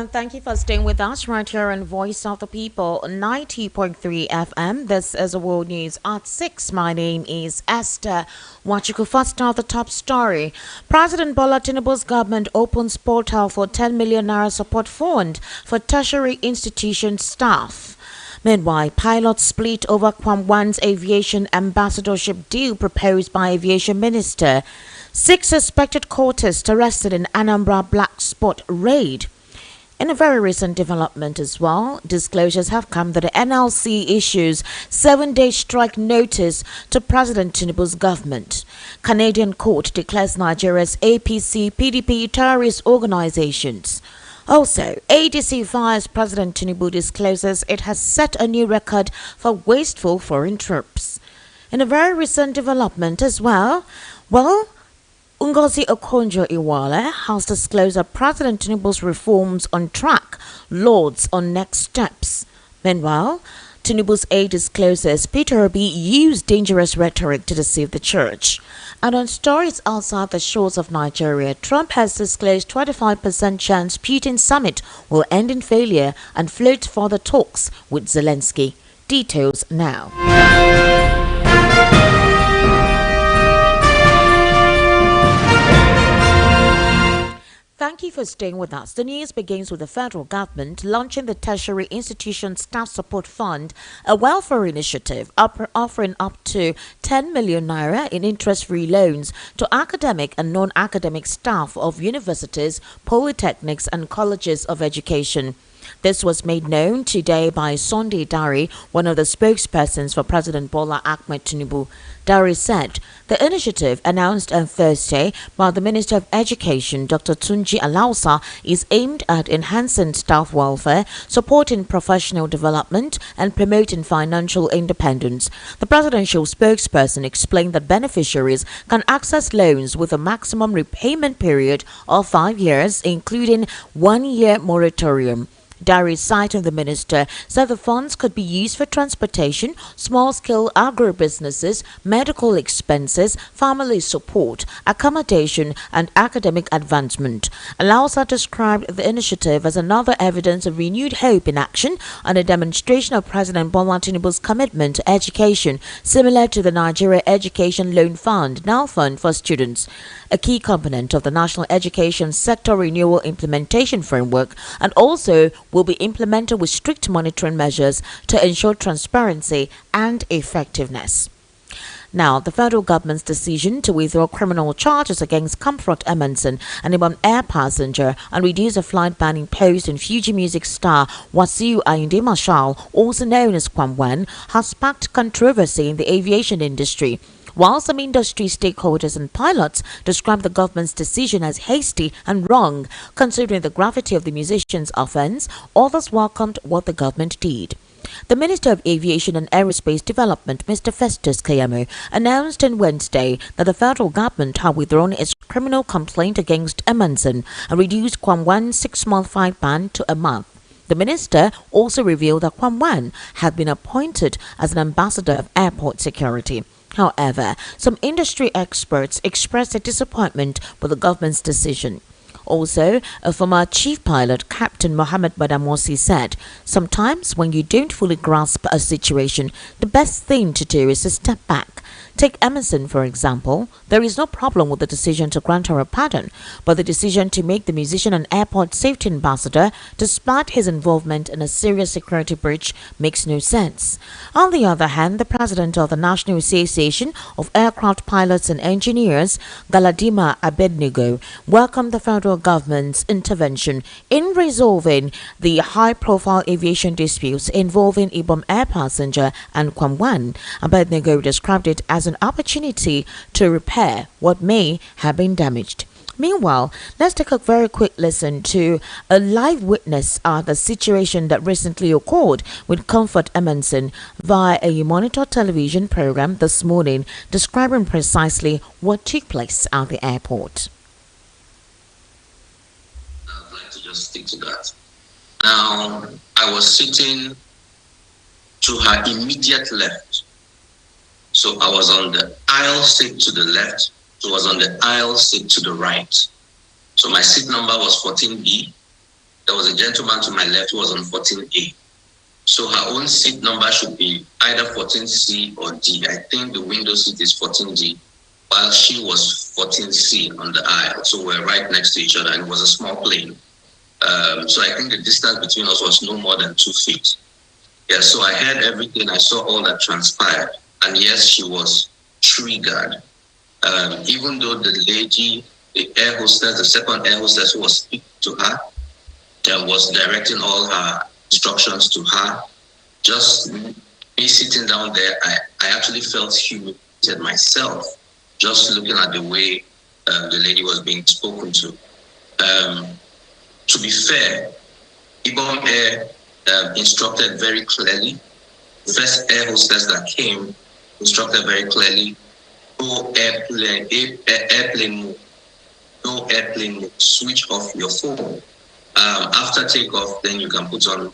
and thank you for staying with us right here on Voice of the People 90.3 FM. This is a World News at 6. My name is Esther. What you could first start the top story. President Bola Tinubu's government opens portal for 10 million naira support fund for tertiary institution staff. Meanwhile, pilots split over Kwamwan's aviation ambassadorship deal proposed by Aviation Minister. 6 suspected cultists arrested in Anambra black spot raid. In a very recent development as well, disclosures have come that the NLC issues 7-day strike notice to President Tinubu's government. Canadian court declares Nigeria's APC, PDP terrorist organizations. Also, ADC Vice President Tinubu discloses it has set a new record for wasteful foreign troops. In a very recent development as well, Ngozi Okonjo-Iweala has disclosed that President Tinubu's reforms on track, Lords on next steps. Meanwhile, Tinubu's aide discloses Peter Obi used dangerous rhetoric to deceive the church. And on stories outside the shores of Nigeria, Trump has disclosed 25% chance Putin summit will end in failure and floats further talks with Zelensky. Details now. Thank you for staying with us. The news begins with the federal government launching the Tertiary Institution Staff Support Fund, a welfare initiative offering up to 10 million naira in interest-free loans to academic and non-academic staff of universities, polytechnics and colleges of education. This was made known today by Sunday Dari, one of the spokespersons for President Bola Ahmed Tinubu. Dari said the initiative, announced on Thursday by the Minister of Education, Dr. Tunji Alausa, is aimed at enhancing staff welfare, supporting professional development, and promoting financial independence. The presidential spokesperson explained that beneficiaries can access loans with a maximum repayment period of 5 years, including 1-year moratorium. Dari, citing the minister, said the funds could be used for transportation, small-scale agro-businesses, medical expenses, family support, accommodation, and academic advancement. Alausa described the initiative as another evidence of renewed hope in action and a demonstration of President Bola Tinubu's commitment to education, similar to the Nigeria Education Loan Fund, now Fund for Students, a key component of the National Education Sector Renewal Implementation Framework, and also will be implemented with strict monitoring measures to ensure transparency and effectiveness. Now, the federal government's decision to withdraw criminal charges against Comfort Emerson, an Ibom Air passenger, and reduce a flight ban imposed on Fuji music star Wasiu Ayinde Marshal, also known as Kwamwan, has sparked controversy in the aviation industry. While some industry stakeholders and pilots describe the government's decision as hasty and wrong, considering the gravity of the musician's offense, others welcomed what the government did. The Minister of Aviation and Aerospace Development, Mr. Festus Keyamo, announced on Wednesday that the federal government had withdrawn its criminal complaint against Emerson and reduced Kwamwan's 6-month flight ban to a month. The minister also revealed that Kwamwan had been appointed as an ambassador of airport security. However, some industry experts expressed their disappointment with the government's decision. Also, a former chief pilot, Captain Mohammed Badamosi, said, "Sometimes when you don't fully grasp a situation, the best thing to do is to step back. Take Emerson, for example. There is no problem with the decision to grant her a pardon, but the decision to make the musician an airport safety ambassador, despite his involvement in a serious security breach, makes no sense." On the other hand, the president of the National Association of Aircraft Pilots and Engineers, Galadima Abednego, welcomed the federal government's intervention in resolving the high-profile aviation disputes involving Ibom Air passenger and Kwamwan. Abednego described it as an opportunity to repair what may have been damaged. Meanwhile, let's take a very quick listen to a live witness at the situation that recently occurred with Comfort Emerson via a Monitor television program this morning, describing precisely what took place at the airport. I'd like to just stick to that. Now, I was sitting to her immediate left. So I was on the aisle seat to the left. She was on the aisle seat to the right. So my seat number was 14B. there was a gentleman to my left who was on 14A. So her own seat number should be either 14C or D. I think the window seat is 14D, while she was 14C on the aisle. So we're right next to each other, and it was a small plane. So I think the distance between us was no more than 2 feet. Yeah, so I heard everything. I saw all that transpired. And yes, she was triggered. Even though the lady, the air hostess, the second air hostess who was speaking to her, was directing all her instructions to her, just me sitting down there, I actually felt humiliated myself, just looking at the way the lady was being spoken to. To be fair, Ibom Air instructed very clearly. The first air hostess that came instructed very clearly, no airplane mode, no airplane mode, switch off your phone. After takeoff, then you can put on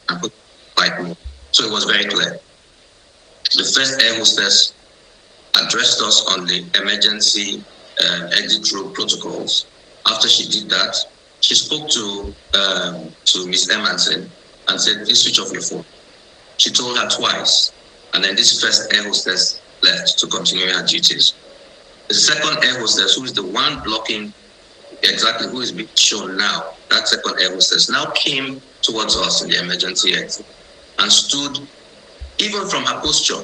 and put flight mode. So it was very clear. The first air hostess addressed us on the emergency exit road protocols. After she did that, she spoke to Miss Emerson and said, please switch off your phone. She told her twice, and then this first air hostess left to continue her duties. The second air hostess, who is the one blocking exactly who is being shown now, that second air hostess now came towards us in the emergency exit and stood, even from her posture,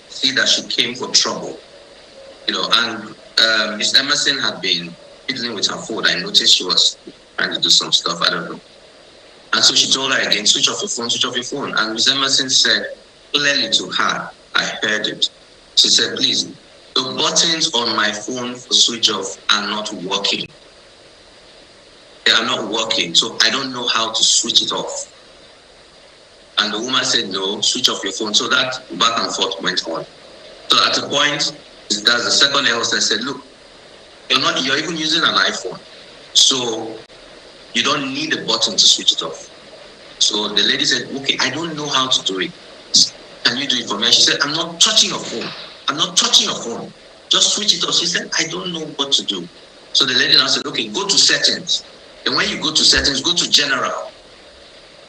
see that she came for trouble. And Miss Emerson had been fiddling with her phone. I noticed she was trying to do some stuff, I don't know. And so she told her again, switch off your phone, switch off your phone. And Miss Emerson said clearly to her, I heard it. She said, please, the buttons on my phone for switch off are not working. They are not working, so I don't know how to switch it off. And the woman said, no, switch off your phone. So that back and forth went on. So at a point, that's the second air hostess said, look, you're even using an iPhone. So you don't need a button to switch it off. So the lady said, okay, I don't know how to do it. Can you do it for me? She said, I'm not touching your phone. I'm not touching your phone. Just switch it off. She said, I don't know what to do. So the lady now said, okay, go to settings. And when you go to settings, go to general.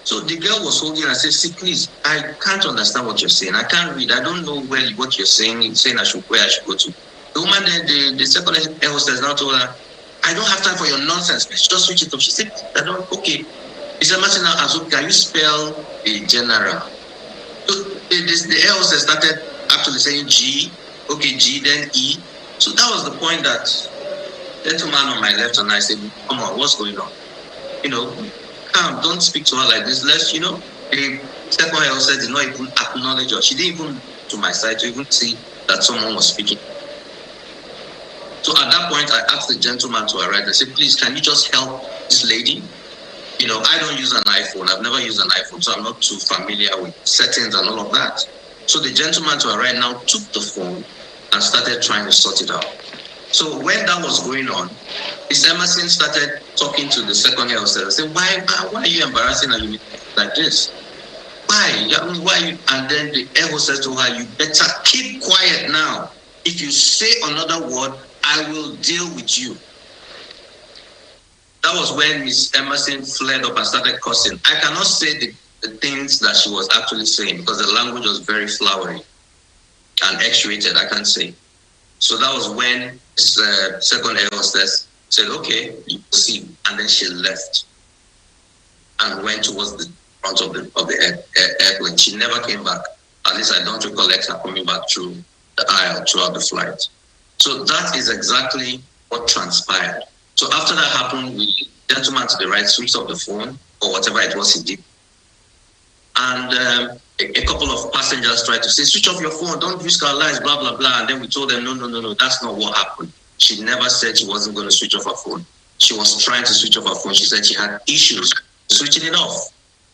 So the girl was holding and said, see, please, I can't understand what you're saying. I can't read. I don't know what you're saying. You're saying where I should go to. The woman, the second air hostess now told her, I don't have time for your nonsense. Let's just switch it off. She said, okay. Mr. Martin now asked, can you spell a general? So the air hostess started actually saying G, okay, G, then E. So that was the point that the gentleman on my left and I said, come on, what's going on? Calm, don't speak to her like this. The second air hostess did not even acknowledge her. She didn't even to my side to even see that someone was speaking. So at that point, I asked the gentleman to arrive. I said, please, can you just help this lady? I don't use an iPhone. I've never used an iPhone, so I'm not too familiar with settings and all of that. So the gentleman to arrive now took the phone and started trying to sort it out. So when that was going on, Miss Emerson started talking to the second air hostess. I said, why are you embarrassing her like this? Why? Why? And then the air hostess told her, you better keep quiet now. If you say another word, I will deal with you. That was when Miss Emerson flared up and started cursing. I cannot say the things that she was actually saying because the language was very flowery and X-rated, I can't say. So that was when this second air hostess said, okay, you proceed. And then she left and went towards the front of the airplane. She never came back. At least I don't recollect her coming back through the aisle throughout the flight. So that is exactly what transpired. So after that happened, the gentleman to the right switched off the phone or whatever it was he did. And a couple of passengers tried to say, switch off your phone, don't risk our lives, blah, blah, blah. And then we told them, no, that's not what happened. She never said she wasn't going to switch off her phone. She was trying to switch off her phone. She said she had issues switching it off.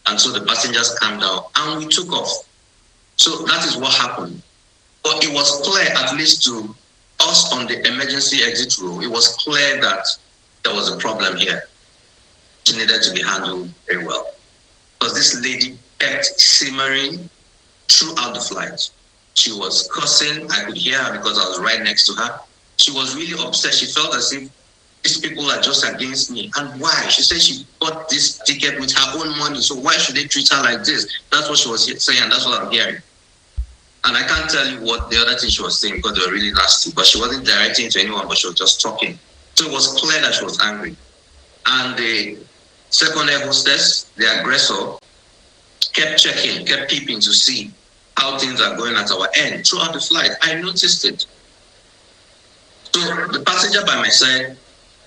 And so the passengers calmed down and we took off. So that is what happened. But it was clear, at least to us on the emergency exit row, it was clear that there was a problem here. She needed to be handled very well. Because this lady kept simmering throughout the flight. She was cursing. I could hear her because I was right next to her. She was really upset. She felt as if these people are just against me. And why? She said she bought this ticket with her own money. So why should they treat her like this? That's what she was saying. That's what I'm hearing. And I can't tell you what the other thing she was saying because they were really nasty. But she wasn't directing to anyone, but she was just talking. So it was clear that she was angry. And the second air hostess, the aggressor, kept checking, kept peeping to see how things are going at our end throughout the flight. I noticed it. So the passenger by my side,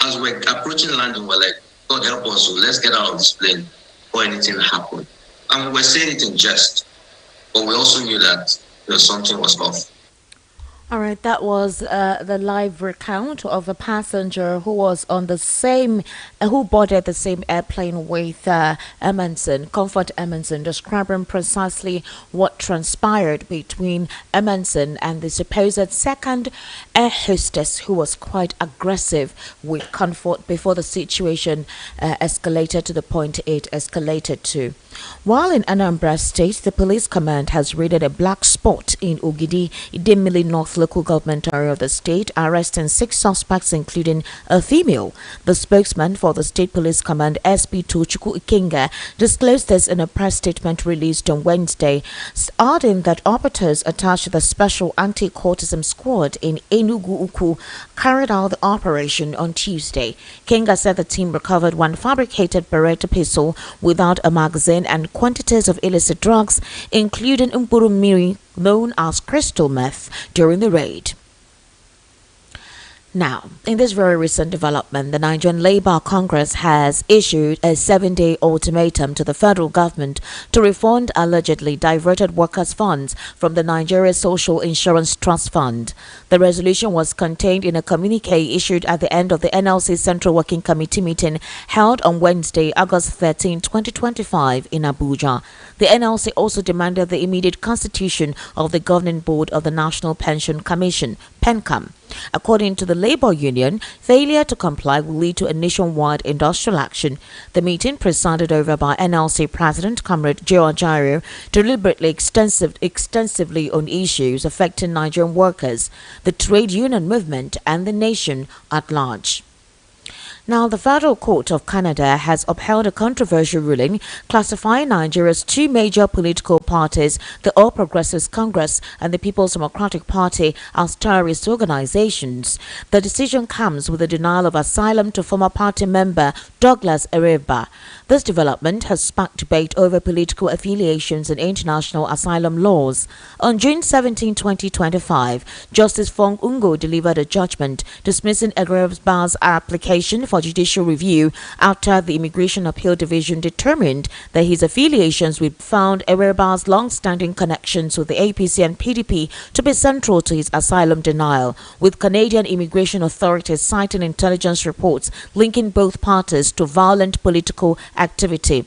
as we're approaching landing, we're like, God help us, so let's get out of this plane before anything happened. And we were saying it in jest, but we also knew that something was off. All right, that was the live recount of a passenger who was on the same, who boarded the same airplane with Emerson, Comfort Emerson, describing precisely what transpired between Emerson and the supposed second air hostess, who was quite aggressive with Comfort before the situation escalated to the point it escalated to. While in Anambra State, the police command has raided a black spot in Ogidi, Idemili North local government area of the state, arresting 6 suspects, including a female. The spokesman for the state police command, SP Tochukwu Ikenga, disclosed this in a press statement released on Wednesday, adding that operatives attached to the special anti-courtism squad in Enugu Uku carried out the operation on Tuesday. Kenga said the team recovered 1 fabricated Beretta pistol without a magazine and quantities of illicit drugs, including Miri, known as crystal meth, during the raid. Now, in this very recent development, the Nigerian Labour Congress has issued a 7-day ultimatum to the federal government to refund allegedly diverted workers' funds from the Nigeria Social Insurance Trust Fund. The resolution was contained in a communique issued at the end of the NLC Central Working Committee meeting held on Wednesday, August 13, 2025 in Abuja. The NLC also demanded the immediate constitution of the Governing Board of the National Pension Commission, PENCOM. According to the Labour Union, failure to comply will lead to a nationwide industrial action. The meeting, presided over by NLC President Comrade Joe Ajaero, deliberately extensively on issues affecting Nigerian workers, the trade union movement, and the nation at large. Now, the Federal Court of Canada has upheld a controversial ruling classifying Nigeria's 2 major political parties, the All Progressives Congress and the People's Democratic Party, as terrorist organizations. The decision comes with the denial of asylum to former party member Douglas Ereba. This development has sparked debate over political affiliations and international asylum laws. On June 17, 2025, Justice Fong Ungo delivered a judgment dismissing Ereba's application for judicial review after the Immigration Appeal Division determined that his affiliations with found Ereba's long-standing connections with the APC and PDP to be central to his asylum denial, with Canadian immigration authorities citing intelligence reports linking both parties to violent political activity.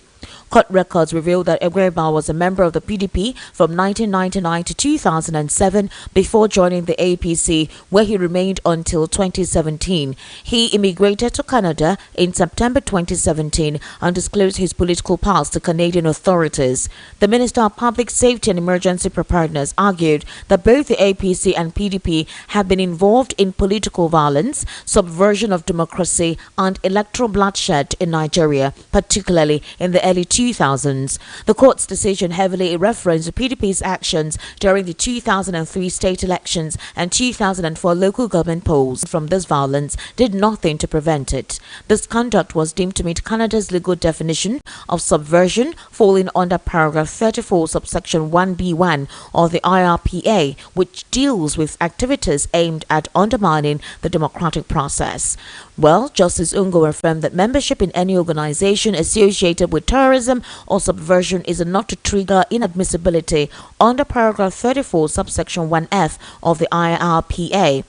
Court records reveal that Ereba was a member of the PDP from 1999 to 2007 before joining the APC, where he remained until 2017. He immigrated to Canada in September 2017 and disclosed his political past to Canadian authorities. The Minister of Public Safety and Emergency Preparedness argued that both the APC and PDP have been involved in political violence, subversion of democracy, and electoral bloodshed in Nigeria, particularly in the early 2000s. The court's decision heavily referenced the PDP's actions during the 2003 state elections and 2004 local government polls. From this violence, did nothing to prevent it. This conduct was deemed to meet Canada's legal definition of subversion, falling under paragraph 34, subsection 1B1 of the IRPA, which deals with activities aimed at undermining the democratic process. Well, Justice Ungo affirmed that membership in any organization associated with terrorism or subversion is enough to trigger inadmissibility under paragraph 34, subsection 1F of the IRPA.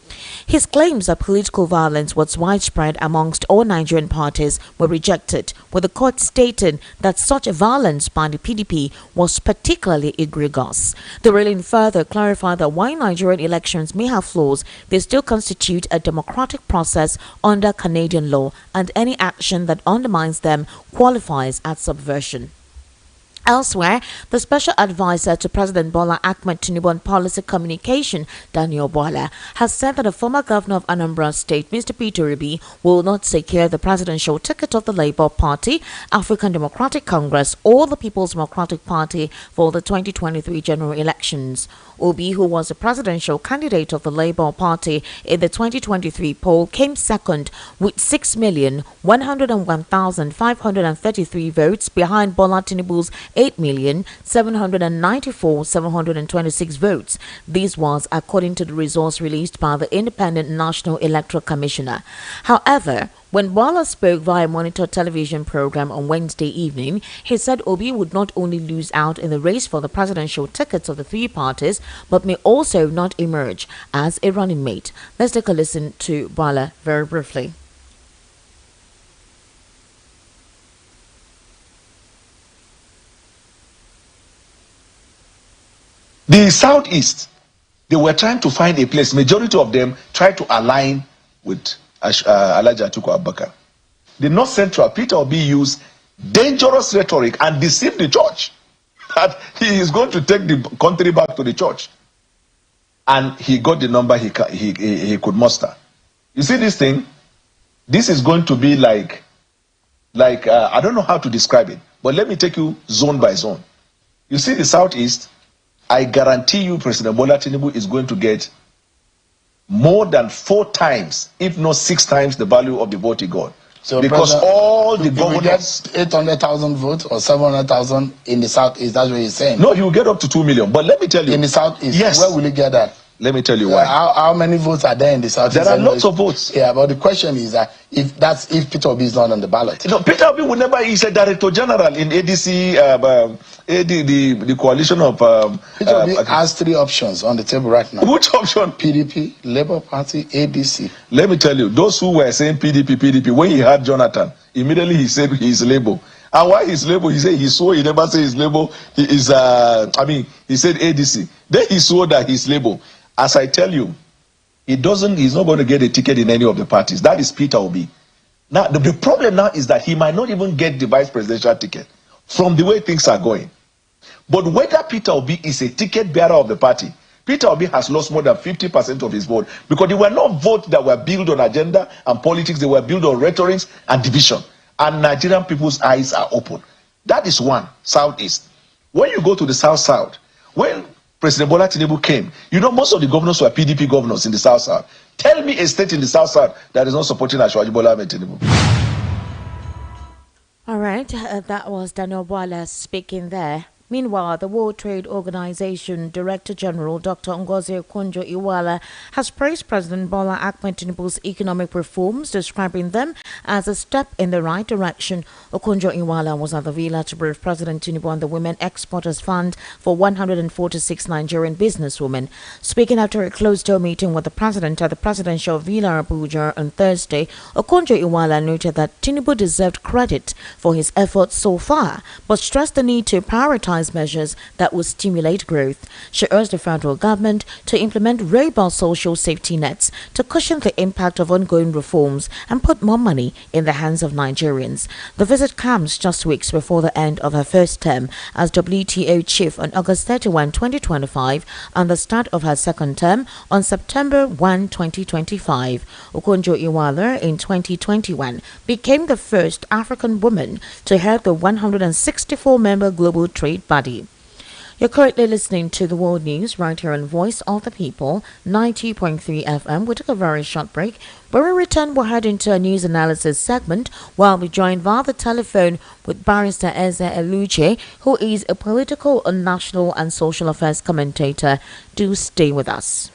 His claims that political violence was widespread amongst all Nigerian parties were rejected, with the court stating that such violence by the PDP was particularly egregious. The ruling further clarified that while Nigerian elections may have flaws, they still constitute a democratic process under Canadian law, and any action that undermines them qualifies as subversion. Elsewhere, the special advisor to President Bola Ahmed Tinubu on policy communication, Daniel Bwala, has said that the former governor of Anambra State, Mr. Peter Obi, will not secure the presidential ticket of the Labour Party, African Democratic Congress, or the People's Democratic Party for the 2023 general elections. Obi, who was the presidential candidate of the Labour Party in the 2023 poll, came second with 6,101,533 votes behind Bola Tinubu's 8,794,726 votes. This was according to the results released by the Independent National Electoral Commissioner. However, when Bwala spoke via Monitor television program on Wednesday evening, he said Obi would not only lose out in the race for the presidential tickets of the three parties, but may also not emerge as a running mate. Let's take a listen to Bwala very briefly. The Southeast, they were trying to find a place. Majority of them tried to align with Atiku Abubakar. The North Central, Peter Obi used dangerous rhetoric and deceived the church that he is going to take the country back to the church. And he got the number he could muster. You see this thing? This is going to be like I don't know how to describe it, but let me take you zone by zone. You see the Southeast, I guarantee you President Bola Tinubu is going to get more than 4 times, if not 6 times, the value of the vote he got. So because all the governors get 800,000 votes or 700,000 in the Southeast, that's what you're saying. No, you will get up to 2 million. But let me tell you, in the Southeast, yes. Where will you get that? Let me tell you why. How many votes are there in the Southeast? There are lots of votes. Yeah, but the question is that if Peter Obi is not on the ballot. No, Peter Obi would never. He's a director general in ADC, the coalition of. Peter Obi has 3 options on the table right now. Which option? PDP, Labour Party, ADC. Let me tell you, those who were saying PDP, when he had Jonathan, immediately he said he's Labour. And why he's Labour? He said he swore he never said he's Labour. He is. He said ADC. Then he swore that he's Labour. As I tell you, he's not going to get a ticket in any of the parties. That is Peter Obi. Now, the problem now is that he might not even get the vice presidential ticket from the way things are going. But whether Peter Obi is a ticket bearer of the party, Peter Obi has lost more than 50% of his vote because they were not votes that were built on agenda and politics. They were built on rhetoric and division. And Nigerian people's eyes are open. That is one, Southeast. When you go to the South, when President Bola Tinubu came, you know most of the governors were PDP governors in the South. Tell me a state in the South that is not supporting Ashwaji Bola Tinubu. All right, that was Daniel Bwala speaking there. Meanwhile, the World Trade Organization Director General Dr. Ngozi Okonjo-Iweala has praised President Bola Ahmed Tinubu's economic reforms, describing them as a step in the right direction. Okonjo-Iweala was at the villa to brief President Tinubu on the Women Exporters Fund for 146 Nigerian businesswomen. Speaking after a closed-door meeting with the president at the presidential villa Abuja on Thursday, Okonjo-Iweala noted that Tinubu deserved credit for his efforts so far, but stressed the need to prioritize measures that will stimulate growth. She urged the federal government to implement robust social safety nets to cushion the impact of ongoing reforms and put more money in the hands of Nigerians. The visit comes just weeks before the end of her first term as WTO chief on August 31, 2025, and the start of her second term on September 1, 2025. Okonjo-Iweala in 2021 became the first African woman to head the 164-member Global Trade Body. You're currently listening to the World News right here on Voice of the People, 90.3 FM. We took a very short break. When we return, we'll head into a news analysis segment while we join via the telephone with Barrister Eze Eluche, who is a political, national and social affairs commentator. Do stay with us.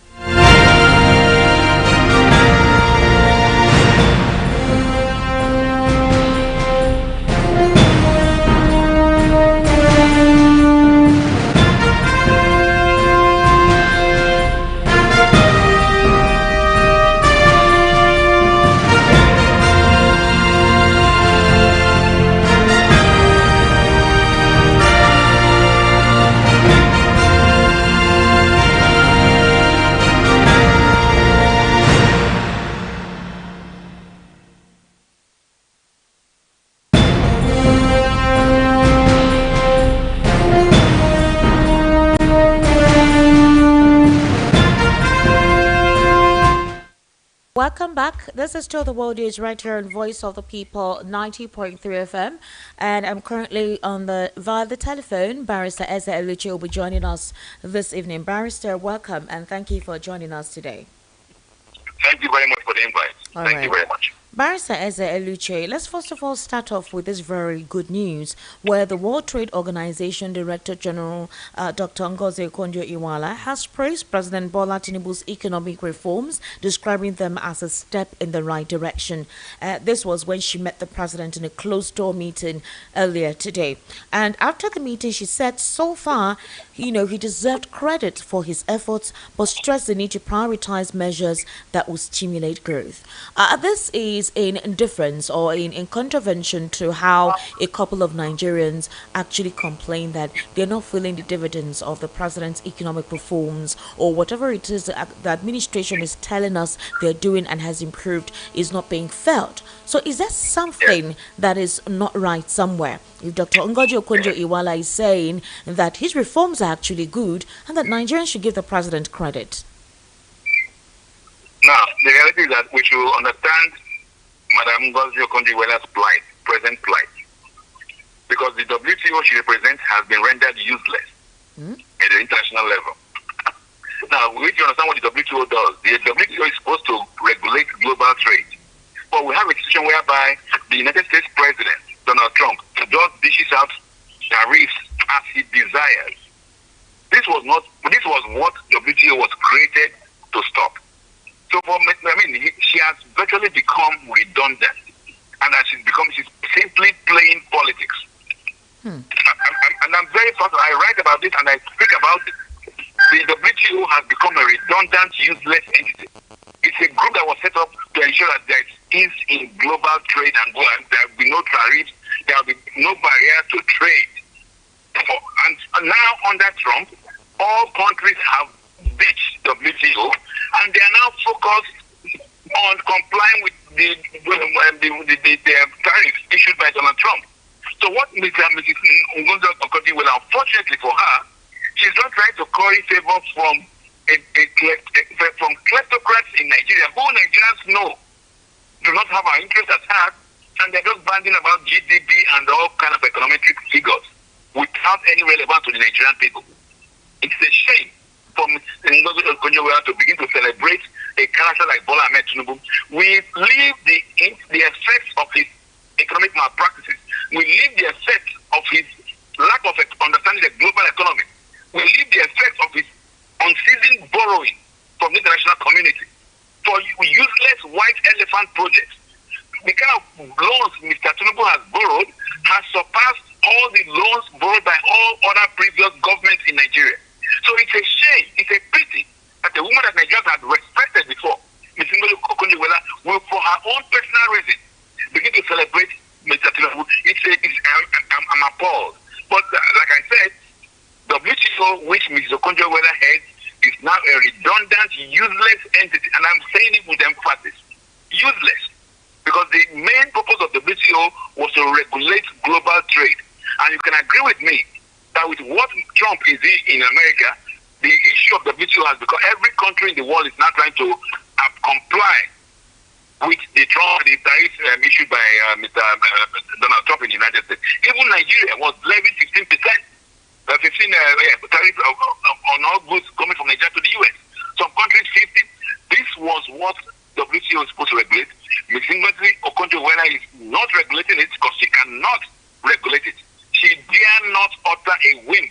Welcome back. This is still the World News right here on Voice of the People 90.3 FM. And I'm currently via the telephone. Barrister Eze Eluchi will be joining us this evening. Barrister, welcome and thank you for joining us today. Thank you very much for the invite. Thank you very much. Barrister Eze Eluchi, let's first of all start off with this very good news where the World Trade Organization Director General Dr. Ngozi Okonjo-Iweala has praised President Bola Tinubu's economic reforms, describing them as a step in the right direction. This was when she met the president in a closed-door meeting earlier today. And after the meeting, she said so far, he deserved credit for his efforts, but stressed the need to prioritize measures that will stimulate growth. This is in difference or in contravention to how a couple of Nigerians actually complain that they're not feeling the dividends of the president's economic reforms, or whatever it is the administration is telling us they're doing and has improved is not being felt. So is there something that is not right somewhere? If Dr. Ngozi Okonjo-Iweala is saying that his reforms are actually good and that Nigerians should give the president credit. Now, the reality is that we should understand Madam Ngozi Okonjo-Iweala's plight, present plight, because the WTO she represents has been rendered useless at the international level. Now, we need to understand what the WTO does. The WTO is supposed to regulate global trade, but we have a situation whereby the United States President, Donald Trump, just dishes out tariffs as he desires. This was what WTO was created to stop. So, she has virtually become redundant, and as she's simply playing politics. And I'm very proud. I write about this and I speak about it. The WTO has become a redundant, useless entity. It's a group that was set up to ensure that there is ease in global trade and there will be no tariffs, there will be no barrier to trade. And now under Trump, all countries have ditched WTO, and they are now focused on complying with the tariffs issued by Donald Trump. So what Mrs. Ngozi Okonjo-Iweala, unfortunately for her, she's not trying to curry favor from kleptocrats in Nigeria, who Nigerians know do not have our interests at heart, and they're just banding about GDP and all kind of econometric figures without any relevance to the Nigerian people. It's a shame for Mrs. Ngozi Okonjo-Iweala to begin to celebrate a character like Bola Ahmed Tinubu. We leave the effects of his economic malpractices. We leave the effects of his lack of understanding the global economy. We leave the effects of his unceasing borrowing from the international community for useless white elephant projects. The kind of loans Mr. Tinubu has borrowed has surpassed all the loans borrowed by all other previous governments in Nigeria. So it's a shame, it's a pity that the woman that Nigerians had respected before, Ms. Ngozi Okonjo-Iweala, will, for her own personal reason, begin to celebrate Mr. Tinubu. I'm appalled. But like I said, WTO, which Ms. Okonjo-Iweala heads, is now a redundant, useless entity, and I'm saying it with emphasis. Useless. Because the main purpose of WTO was to regulate global trade. And you can agree with me that with what Trump is in America, the issue of WTO has become every country in the world is now trying to comply with the tariff issued by Mr. Donald Trump in the United States. Even Nigeria was levying 15%, tariff on all goods coming from Nigeria to the U.S. Some countries 50. This was what WTO is supposed to regulate. Ms. Ngozi Okonjo-Iweala is not regulating it because she cannot regulate it. She dare not utter a whim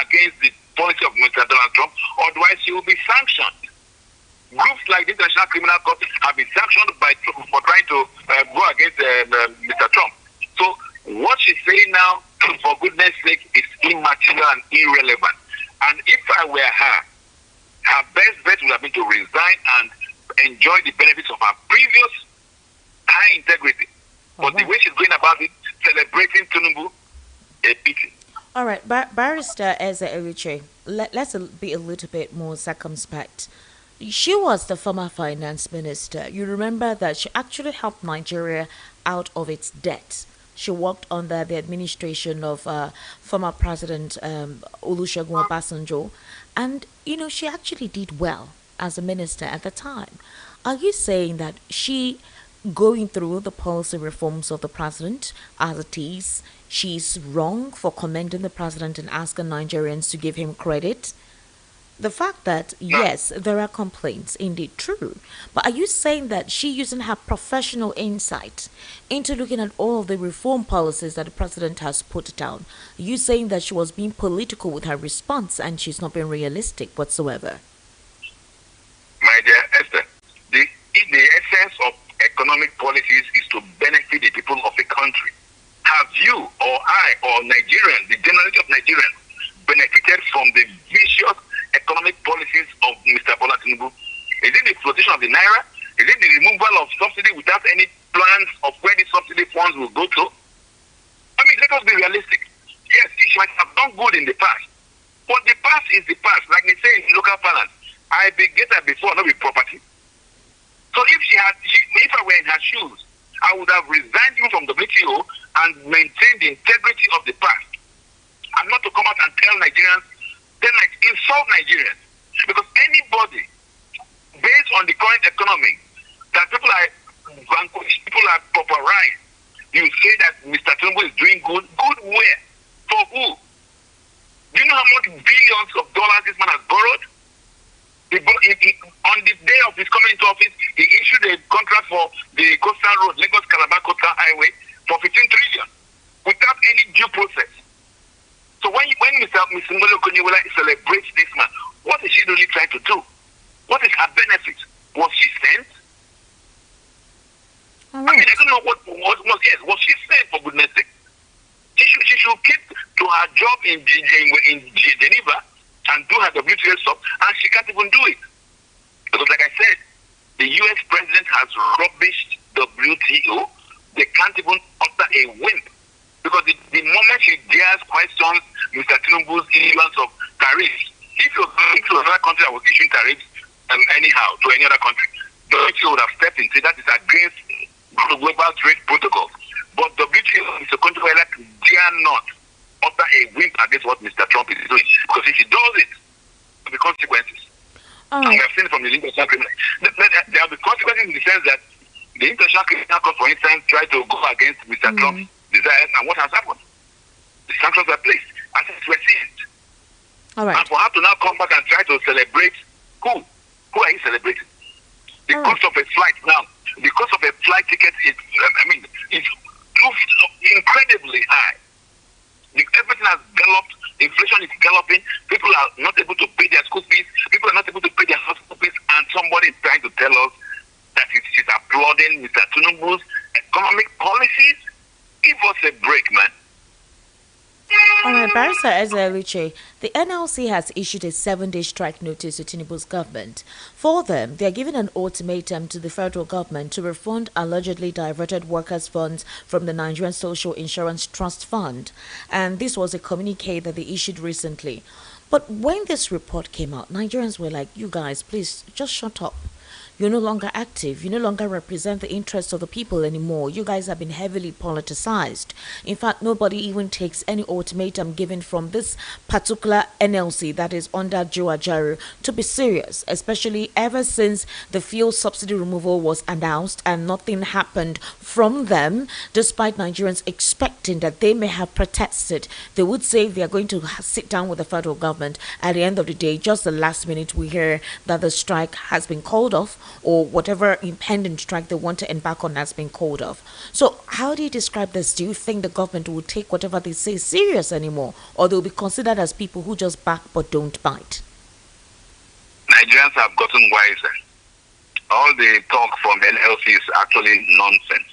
against the policy of Mr. Donald Trump, otherwise she will be sanctioned. Groups like the International Criminal Court have been sanctioned for trying to go against Mr. Trump. So what she's saying now, for goodness sake, is immaterial and irrelevant. And if I were her best bet would have been to resign and enjoy the benefits of her previous high integrity. But the way she's going about it, celebrating Tinubu, a pity. All right, Barrister Eze Eluchi, let's be a little bit more circumspect. She was the former finance minister. You remember that she actually helped Nigeria out of its debt. She worked under the administration of former President Olusegun Obasanjo. And, she actually did well as a minister at the time. Are you saying that she going through the policy reforms of the president as it is, she's wrong for commending the president and asking Nigerians to give him credit? The fact that, yes, there are complaints, indeed true, but are you saying that she using her professional insight into looking at all of the reform policies that the president has put down, are you saying that she was being political with her response and she's not being realistic whatsoever? My dear Esther, the essence of economic policies is to benefit the people of a country. Have you or I or Nigerians, the generality of Nigerians, benefited from the vicious economic policies of Mr. Bola Tinubu? Is it the flotation of the naira? Is it the removal of subsidy without any plans of where the subsidy funds will go to? I mean, let us be realistic. Yes, she might have done good in the past, but the past is the past. Like they say in local parlance, I be getter before, not with property. So if I were in her shoes, I would have resigned even from WTO and maintained the integrity of the past, and not to come out and tell Nigerians, insult Nigerians, because anybody, based on the current economy, that people are vanquished, people are pauperized, you say that Mr. Tinubu is doing good. Good where? For who? Do you know how much billions of dollars this man has borrowed? On the day of his coming into office, he issued a contract for the coastal road, Lagos-Calabar Coastal Highway, for 15 trillion without any due process. So when Mr. Ngolo Koniwola celebrates this man, what is she really trying to do? What is her benefit? Was she sent? I mean, I don't know was she sent, for goodness sake? She should keep to her job in Geneva and do her WTO stuff, and she can't even do it. Because like I said, the US president has rubbished WTO. They can't even utter a wimp. Because the moment she dares questions Mr. Tinubu's issuance of tariffs, if it was another country that was issuing tariffs anyhow to any other country, WTO would have stepped in and said that is against global trade protocols. But WTO is a country where dare not utter a wimp against what Mr. Trump is doing. Because if he does it, there will be consequences. And we have seen it from the international criminal. There will be consequences in the sense that the international criminal court, for instance, tried to go against Mr. Trump's desires, and what has happened? The sanctions are placed as it's received. All right. And for her to now come back and try to celebrate, who are you celebrating? The cost of a flight now, the cost of a flight ticket is, it's incredibly high. Everything has galloped. Inflation is galloping. People are not able to pay their school fees. People are not able to pay their hospital fees. And somebody is trying to tell us that she's applauding Mr. Tinubu's economic policies. Give us a break, man. All right, Barrister Ezeluche, the NLC has issued a 7-day strike notice to Tinubu's government. For them, they are giving an ultimatum to the federal government to refund allegedly diverted workers' funds from the Nigerian Social Insurance Trust Fund. And this was a communique that they issued recently. But when this report came out, Nigerians were like, you guys, please, just shut up. You're no longer active. You no longer represent the interests of the people anymore. You guys have been heavily politicized. In fact, nobody even takes any ultimatum given from this particular NLC that is under Joe Ajaero to be serious, especially ever since the fuel subsidy removal was announced and nothing happened from them, despite Nigerians expecting that they may have protested. They would say they are going to sit down with the federal government. At the end of the day, just the last minute, we hear that the strike has been called off, or whatever impending strike they want to embark on has been called off. So how do you describe this? Do you think the government will take whatever they say serious anymore, or they'll be considered as people who just back but don't bite? Nigerians have gotten wiser. All the talk from NLC is actually nonsense.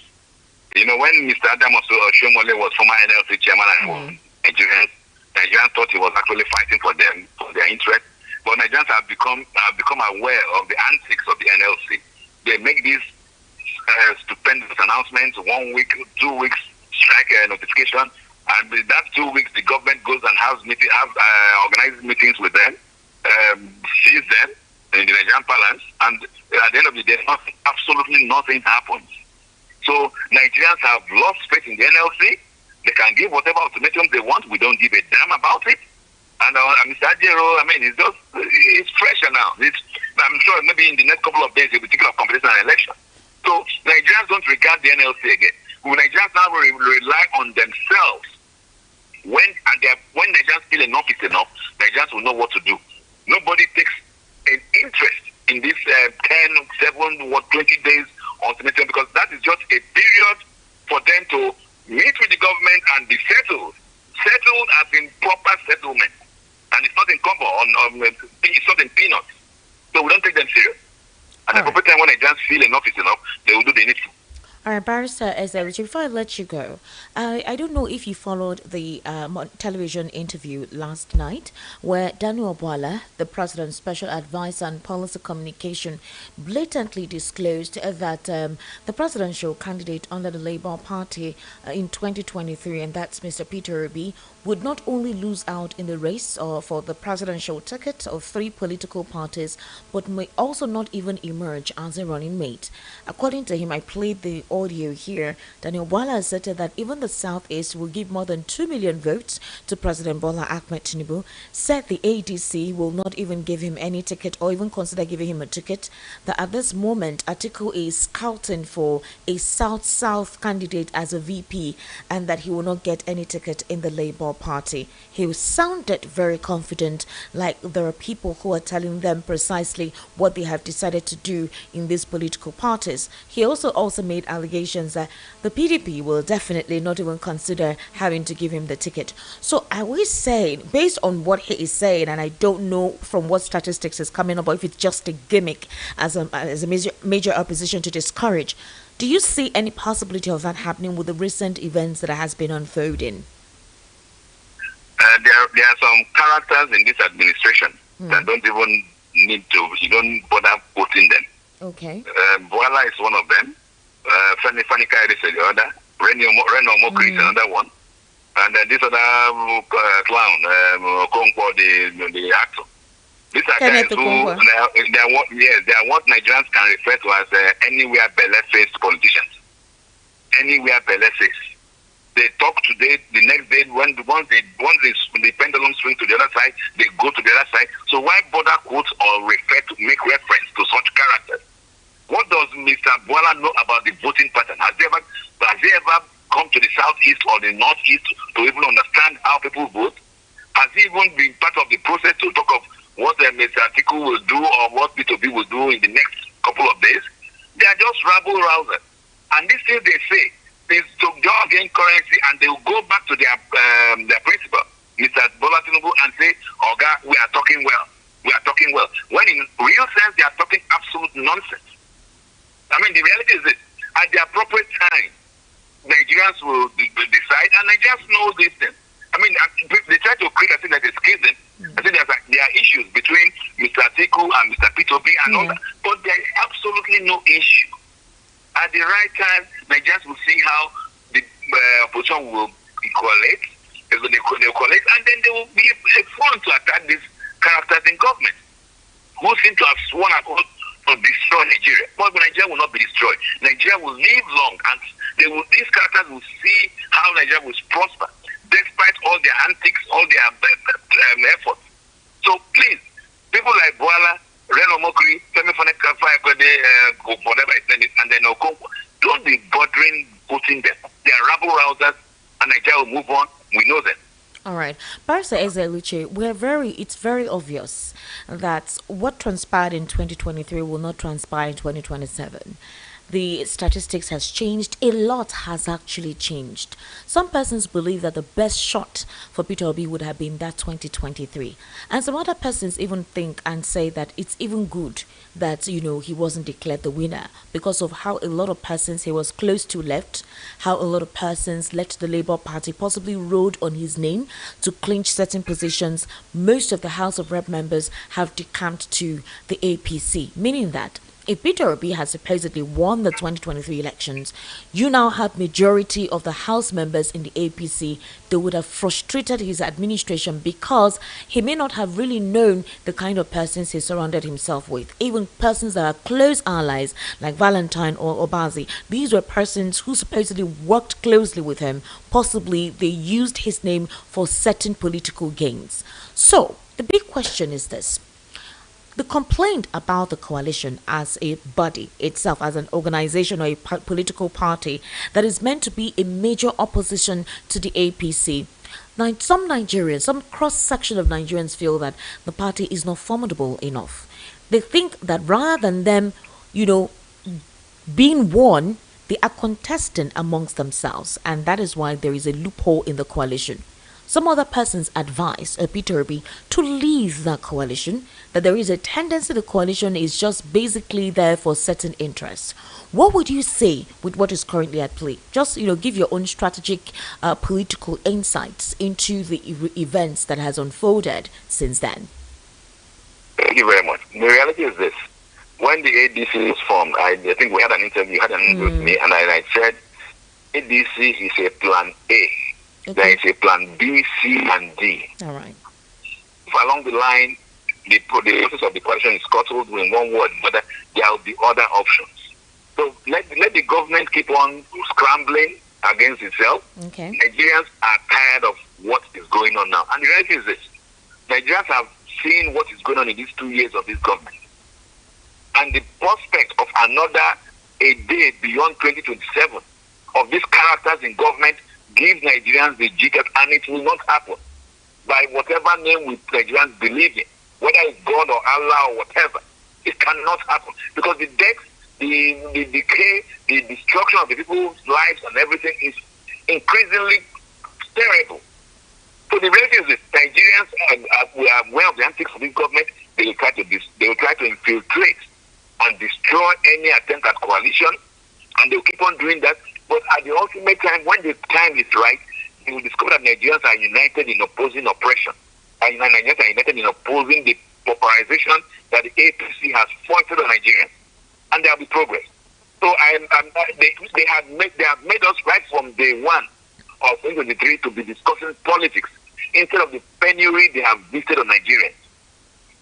You know, when Mr. Adamu Oshomole was former NLC chairman and Nigerians thought he was actually fighting for them, for their interest. But Nigerians have become aware of the antics of the NLC. They make these stupendous announcements, 1 week, 2 weeks strike notification, and with that 2 weeks, the government goes and organizes meetings with them, sees them in the Nigerian parlance, and at the end of the day, absolutely nothing happens. So Nigerians have lost faith in the NLC. They can give whatever ultimatums they want. We don't give a damn about it. And Mr. Ajaero, it's fresh now. I'm sure maybe maybe in the next couple of days he'll be thinking of completing an election. So Nigerians don't regard the NLC again. Nigerians now rely on themselves. When Nigerians feel enough is enough, Nigerians will know what to do. Nobody takes an interest in this 10, 7, 20 days ultimatum, because that is just a period for them to meet with the government and be settled. Settled as in proper settlement. And it's not in combo, it's not in peanuts. So we don't take them serious. At the appropriate time when Nigerians feel enough is enough, they will do the needful. All right, Barrister Ezra, before I let you go, I don't know if you followed the television interview last night where Vice-bwala, the president's special advisor on policy communication, blatantly disclosed that the presidential candidate under the Labour Party in 2023, and that's Mr. Peter Obi, would not only lose out in the race for the presidential ticket of 3 political parties, but may also not even emerge as a running mate. According to him, I played the audio here. Vice-bwala asserted that even the Southeast will give more than 2 million votes to President Bola Ahmed Tinubu, said the ADC will not even give him any ticket or even consider giving him a ticket, that at this moment Atiku is scouting for a South-South candidate as a VP and that he will not get any ticket in the Labour Party. He sounded very confident, like there are people who are telling them precisely what they have decided to do in these political parties. He also made allegations that the PDP will definitely not even consider having to give him the ticket. So are we saying, based on what he is saying, and I don't know from what statistics is coming up, or if it's just a gimmick as a major opposition to discourage, do you see any possibility of that happening with the recent events that has been unfolding? There are some characters in this administration that don't even you don't bother quoting them. Okay. Bwala is one of them. Fanny Kairi is the other. Reno Mokri is another one. And then this other clown, Konkwo, the actor. These are guys who, they are what Nigerians can refer to as anywhere belle-faced politicians. Anywhere belle-faced. They talk today, the next day, once the pendulum swings to the other side, they go to the other side. So why bother quote or make reference to such characters? What does Mr. Bwala know about the voting pattern? Has he ever come to the southeast or the northeast to even understand how people vote? Has he even been part of the process to talk of what Mr. Atiku will do or what B2B will do in the next couple of days? They are just rabble-rousers. And these things they say is to go again currency, and they will go back to their principal, Mr. Bola Tinubu, and say, Oga, we are talking well. We are talking well. When in real sense, they are talking absolute nonsense. I mean, the reality is this. At the appropriate time, Nigerians will decide, and Nigerians know these things. I mean, they try to create a thing that is schism. I think there are issues between Mr. Atiku and Mr. P2P and all that, but there is absolutely no issue. At the right time, Nigerians will see how the opposition will collate. They'll collect, and then there will be a front to attack these characters in government who seem to have sworn an oath to destroy Nigeria. But Nigeria will not be destroyed. Nigeria will live long, and these characters will see how Nigeria will prosper, despite all their antics, all their efforts. So please, people like Bwala, Reno Mokri, Femi whatever and then Okonkwo, don't be bothering putting them. They are rabble-rousers, and Nigeria will move on. We know them. All right. Barrister Ezeluche, it's very obvious that what transpired in 2023 will not transpire in 2027. The statistics has changed. A lot has actually changed. Some persons believe that the best shot for Peter Obi would have been that 2023. And some other persons even think and say that it's even good that, he wasn't declared the winner because of how a lot of persons he was close to left, how a lot of persons left the Labour Party, possibly rode on his name to clinch certain positions. Most of the House of Rep members have decamped to the APC, meaning that if Peter Obi has supposedly won the 2023 elections, you now have majority of the House members in the APC. They would have frustrated his administration because he may not have really known the kind of persons he surrounded himself with. Even persons that are close allies like Valentine or Obazi. These were persons who supposedly worked closely with him. Possibly they used his name for certain political gains. So the big question is this. the complaint about the coalition as a body itself, as an organization or a political party that is meant to be a major opposition to the APC. Now, some Nigerians, some cross section of Nigerians feel that the party is not formidable enough. They think that rather than them, being won, they are contesting amongst themselves, and that is why there is a loophole in the coalition. Some other persons advise Peter Obi to leave that coalition, that there is a tendency the coalition is just basically there for certain interests. What would you say with what is currently at play? Just, give your own strategic political insights into the events that has unfolded since then. Thank you very much. The reality is this. When the ADC was formed, I think we had an interview, with me, and I said ADC is a plan A. Okay. There is a plan B, C, and D. All right. Along the line, the process of the coalition is scuttled in one word, but there will be other options. So let the government keep on scrambling against itself. Okay. Nigerians are tired of what is going on now. And the reality is this. Nigerians have seen what is going on in these 2 years of this government. And the prospect of a day beyond 2027 of these characters in government gives Nigerians the jitters, and it will not happen by whatever name we Nigerians believe in, whether it's God or Allah or whatever. It cannot happen because the death, the decay, the destruction of the people's lives and everything is increasingly terrible. So the reality is that Nigerians we are aware of the antics of this government. They will try to infiltrate and destroy any attempt at coalition, and they will keep on doing that. But at the ultimate time, when the time is right, they will discover that Nigerians are united in opposing oppression. And Nigerians are united in opposing the pauperization that the APC has foisted on Nigerians. And there will be progress. So they have made us right from day one of 2023 to be discussing politics instead of the penury they have visited on Nigerians.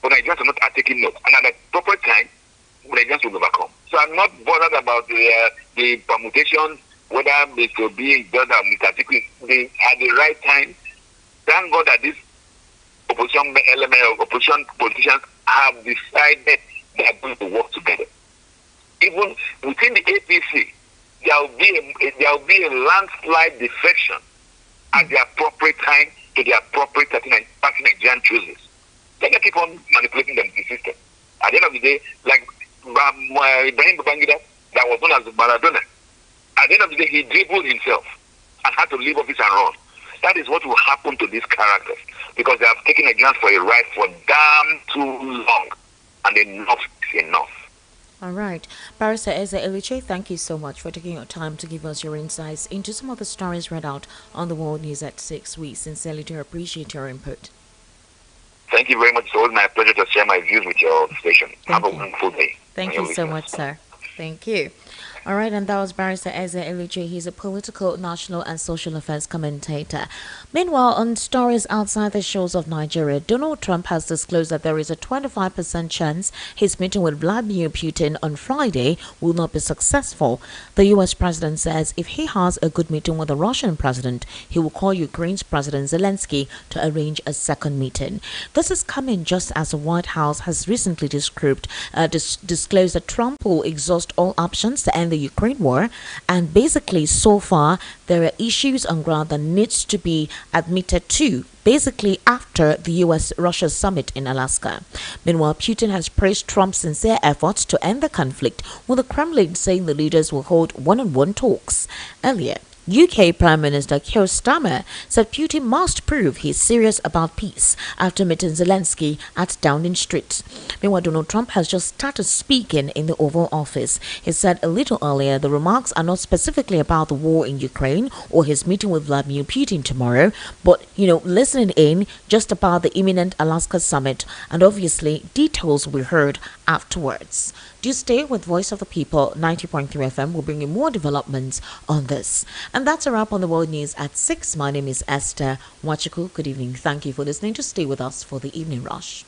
But Nigerians are not taking note. And at the proper time, Nigerians will overcome. So I'm not bothered about the permutation, whether it will be done or Mr. Atiku. At the right time, thank God that these opposition politicians have decided they are going to work together. Even within the APC, there will be a landslide defection at the appropriate time to the appropriate party Nigerian chooses. They can keep on manipulating the system. At the end of the day, like Ibrahim Babangida, that was known as Maradona. At the end of the day, he dribbled himself and had to leave office and run. That is what will happen to these characters because they have taken Nigerians for a ride for damn too long, and enough is enough. All right. Barrister Eze Eliche, thank you so much for taking your time to give us your insights into some of the stories read out on the World News at 6. We sincerely do appreciate your input. Thank you very much. It's always my pleasure to share my views with your station. Have a wonderful day. Thank you so much, sir. Thank you. All right, and that was Barrister Eze Eliche. He's a political, national, and social affairs commentator. Meanwhile, on stories outside the shores of Nigeria, Donald Trump has disclosed that there is a 25% chance his meeting with Vladimir Putin on Friday will not be successful. The U.S. president says if he has a good meeting with the Russian president, he will call Ukraine's President Zelensky to arrange a second meeting. This is coming just as the White House has recently disclosed that Trump will exhaust all options to end the Ukraine war, and basically so far there are issues on ground that needs to be admitted to, basically after the US-Russia summit in Alaska. Meanwhile, Putin has praised Trump's sincere efforts to end the conflict, with the Kremlin saying the leaders will hold one-on-one talks. Earlier, UK Prime Minister Keir Starmer said Putin must prove he's serious about peace after meeting Zelensky at Downing Street. Meanwhile, Donald Trump has just started speaking in the Oval Office. He said a little earlier the remarks are not specifically about the war in Ukraine or his meeting with Vladimir Putin tomorrow, but, listening in just about the imminent Alaska summit, and obviously details will be heard afterwards. Do stay with Voice of the People 90.3 FM. We'll bring you more developments on this. And that's a wrap on the World News at 6. My name is Esther Wachiku. Good evening. Thank you for listening. To stay with us for the evening rush.